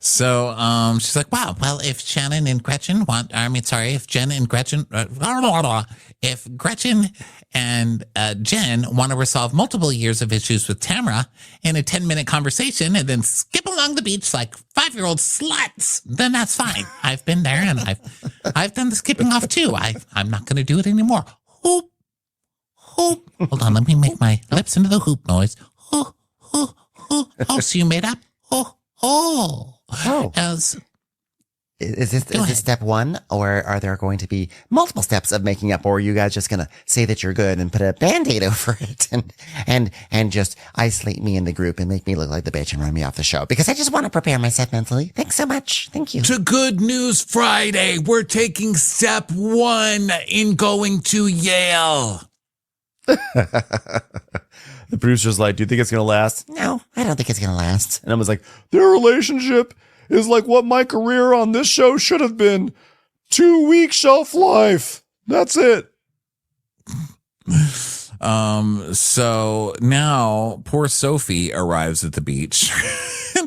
So she's like, wow, well, if Shannon and Gretchen if Jen and Gretchen, if Gretchen and Jen want to resolve multiple years of issues with Tamara in a 10-minute conversation and then skip along the beach like 5-year-old sluts, then that's fine. I've been there and I've done the skipping off too. I'm not going to do it anymore. Hoop, hoop. Hold on, let me make my lips into the hoop noise. Hoop, hoop, hoop. Oh, so you made up? Oh. Is this step one, or are there going to be multiple steps of making up, or are you guys just gonna say that you're good and put a Band-Aid over it and just isolate me in the group and make me look like the bitch and run me off the show? Because I just want to prepare myself mentally. Thanks so much. Thank you. To Good News Friday, we're taking step 1 in going to Yale. The producer's like, do you think it's going to last? No, I don't think it's gonna last. And I was like, their relationship is like what my career on this show should have been. 2-week shelf life. That's it. So now poor Sophie arrives at the beach.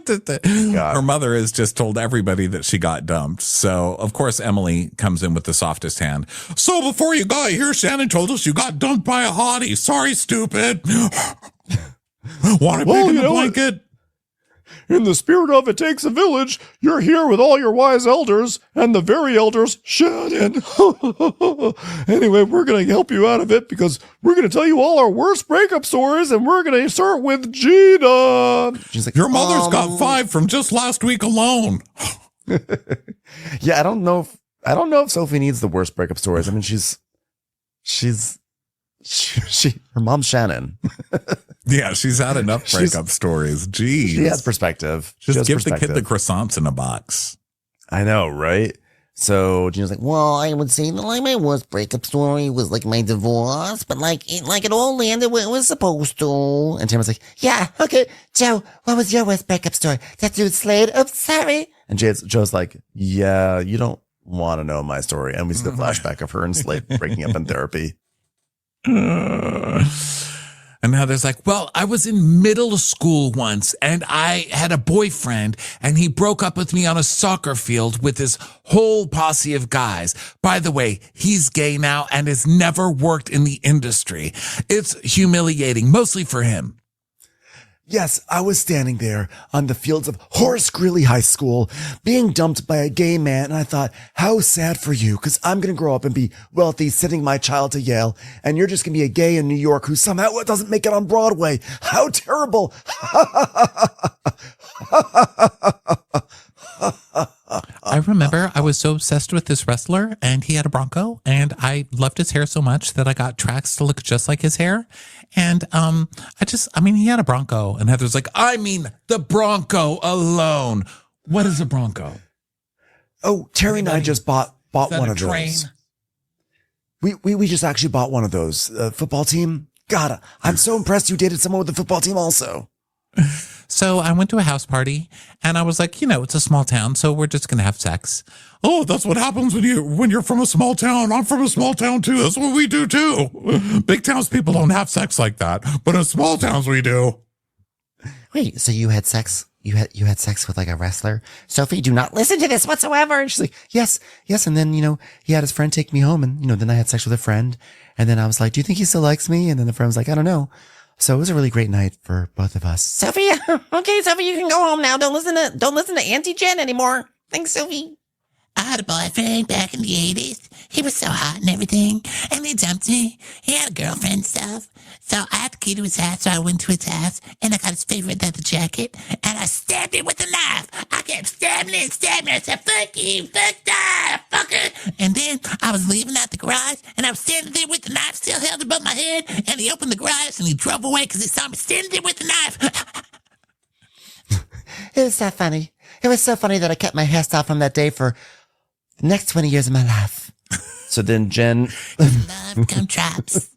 Her mother has just told everybody that she got dumped. So of course Emily comes in with the softest hand. So before you got here, Shannon told us you got dumped by a hottie. Sorry, stupid. Want to pig in the blanket? In the spirit of it takes a village, you're here with all your wise elders and the very elders, Shannon. Anyway, we're going to help you out of it because we're going to tell you all our worst breakup stories, and we're going to start with Gina. She's like, Your mother's got 5 from just last week alone. Yeah, I don't know if Sophie needs the worst breakup stories. I mean, her mom's Shannon. Yeah, she's had enough breakup stories. Jeez. She has perspective. Just give the kid the croissants in a box. I know, right? So Gina's like, Well, I would say that like my worst breakup story was like my divorce, but it all landed where it was supposed to. and Tamara's like, Yeah, okay. Joe, what was your worst breakup story? That dude Slade? Oops, sorry. and Joe's like, yeah, you don't want to know my story. And we see the flashback of her and Slade breaking up in therapy. And now there's like, well, I was in middle school once and I had a boyfriend and he broke up with me on a soccer field with his whole posse of guys. By the way, he's gay now and has never worked in the industry. It's humiliating, mostly for him. Yes, I was standing there on the fields of Horace Greeley High School being dumped by a gay man, and I thought, how sad for you, because I'm going to grow up and be wealthy, sending my child to Yale, and you're just going to be a gay in New York who somehow doesn't make it on Broadway. How terrible. I remember I was so obsessed with this wrestler, and he had a Bronco, and I loved his hair so much that I got tracks to look just like his hair. And he had a Bronco, and Heather's like, I mean, the Bronco alone. What is a Bronco? Oh, Terry and I just bought Is that one a of train? those. We just actually bought one of those. Football team. God, I'm so impressed you dated someone with the football team also. So I went to a house party, and I was like, it's a small town, so we're just going to have sex. Oh, that's what happens when you're from a small town. I'm from a small town too. That's what we do too. Big towns people don't have sex like that, but in small towns we do. Wait, so you had sex? You had sex with like a wrestler? Sophie, do not listen to this whatsoever. And she's like, yes. And then, he had his friend take me home, and, then I had sex with a friend. And then I was like, do you think he still likes me? And then the friend was like, I don't know. So it was a really great night for both of us. Sophie, okay, Sophie, you can go home now. Don't listen to Auntie Jen anymore. Thanks, Sophie. I had a boyfriend back in the 80s. He was so hot and everything, and he dumped me. He had a girlfriend and stuff. So I had the key to his house, so I went to his house, and I got his favorite leather jacket, and I stabbed him with a knife. I kept stabbing it. I said, fuck you, fuck that, fucker. And then I was leaving out the garage, and I was standing there with the knife still held above my head, and he opened the garage, and he drove away because he saw me standing there with the knife. It was so funny. It was so funny that I kept my hairstyle from that day for the next 20 years of my life. So then Jen... Love gumdrops.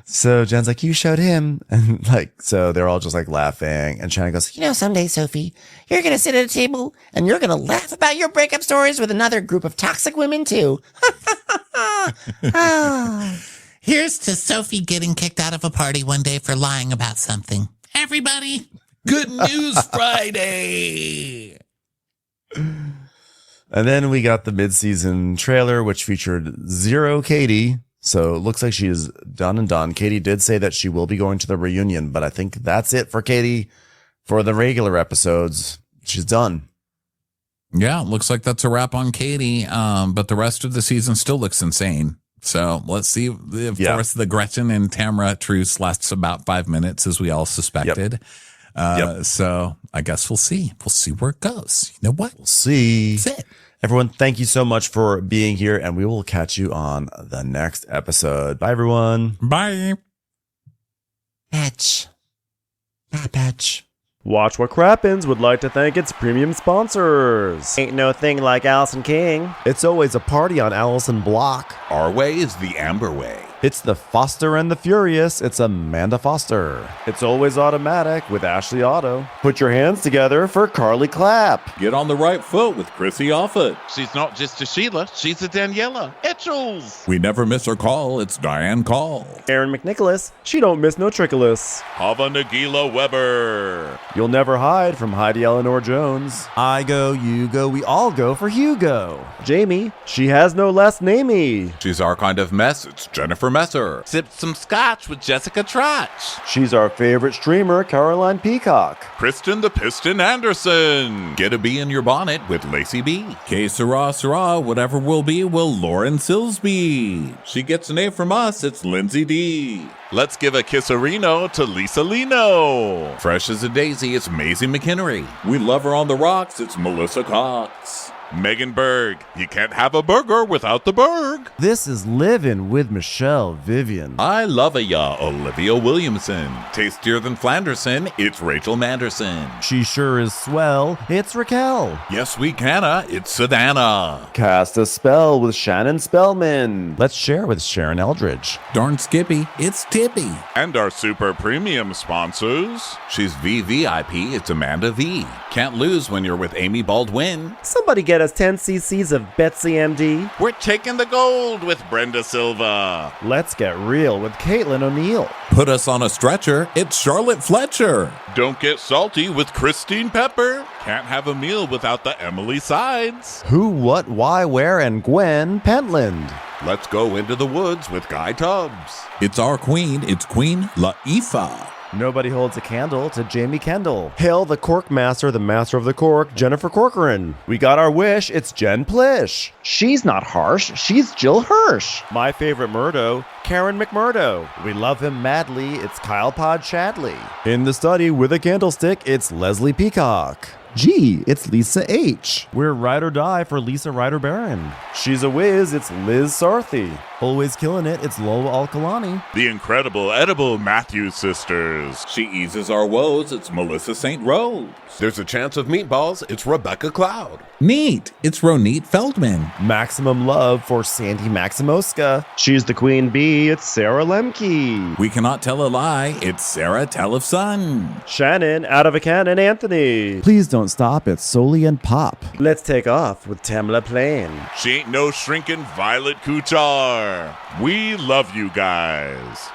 So Jen's like, you showed him. And so they're all just laughing. And Shannon goes, Someday, Sophie, you're going to sit at a table and you're going to laugh about your breakup stories with another group of toxic women too. Oh. Here's to Sophie getting kicked out of a party one day for lying about something. Everybody, Good News Friday. And then we got the mid-season trailer, which featured zero Katie. So it looks like she is done and done. Katie did say that she will be going to the reunion, but I think that's it for Katie for the regular episodes. She's done. Yeah, looks like that's a wrap on Katie. But the rest of the season still looks insane. So let's see. Of course, the Gretchen and Tamara truce lasts about 5 minutes, as we all suspected. So I guess we'll see. We'll see where it goes. You know what? We'll see. That's it. Everyone, thank you so much for being here, and we will catch you on the next episode. Bye, everyone. Bye. Patch. Bye, Patch. Watch What Crappens would like to thank its premium sponsors. Ain't no thing like Allison King. It's always a party on Allison Block. Our way is the Amber way. It's the Foster and the Furious. It's Amanda Foster. It's always automatic with Ashley Otto. Put your hands together for Carly Clapp. Get on the right foot with Chrissy Offit. She's not just a Sheila, she's a Daniela Etchels. We never miss her call. It's Diane Call. Aaron McNicholas. She don't miss no trickolas. Hava Nagila Weber. You'll never hide from Heidi Eleanor Jones. I go, you go, we all go for Hugo. Jamie. She has no last namey. She's our kind of mess. It's Jennifer Jennifer Messer. Sipped some scotch with Jessica Trotch. She's our favorite streamer, Caroline Peacock. Kristen the Piston Anderson. Get a bee in your bonnet with Lacey B. Que sera, sera, whatever will be, will Lauren Silsby. She gets an A from us, it's Lindsay D. Let's give a kisserino to Lisa Lino. Fresh as a daisy, it's Maisie McHenry. We love her on the rocks, it's Melissa Cox. Megan Berg. You can't have a burger without the Berg. This is Livin' with Michelle Vivian. I love ya, Olivia Williamson. Tastier than Flanderson, it's Rachel Manderson. She sure is swell. It's Raquel. Yes, we canna, it's Savannah. Cast a spell with Shannon Spellman. Let's share with Sharon Eldridge. Darn Skippy, it's Tippy. And our super premium sponsors. She's VVIP, it's Amanda V. Can't lose when you're with Amy Baldwin. Somebody get us 10 cc's of Betsy MD. We're taking the gold with Brenda Silva. Let's get real with Caitlin O'Neill. Put us on a stretcher, it's Charlotte Fletcher. Don't get salty with Christine Pepper. Can't have a meal without the Emily Sides. Who, what, why, where, and Gwen Pentland. Let's go into the woods with Guy Tubbs. It's our queen, it's Queen Laifah. Nobody holds a candle to Jamie Kendall. Hail the cork master, the master of the cork, Jennifer Corcoran. We got our wish, it's Jen Plish. She's not harsh, she's Jill Hirsch. My favorite Murdo, Karen McMurdo. We love him madly, it's Kyle Pod Shadley. In the study with a candlestick, it's Leslie Peacock. Gee, it's Lisa H. We're ride or die for Lisa Ryder Barron. She's a whiz, it's Liz Sarthy. Always killing it, it's Lola Alkalani. The incredible edible Matthews sisters. She eases our woes, it's Melissa St. Rose. There's a chance of meatballs. It's Rebecca Cloud. Neat, it's Ronit Feldman. Maximum love for Sandy Maximoska. She's the queen bee, it's Sarah Lemke. We cannot tell a lie, it's Sarah Telefson. Shannon, out of a cannon, Anthony. Please don't stop, it's Soli and Pop. Let's take off with Tamla Plain. She ain't no shrinking Violet Kuchar. We love you guys.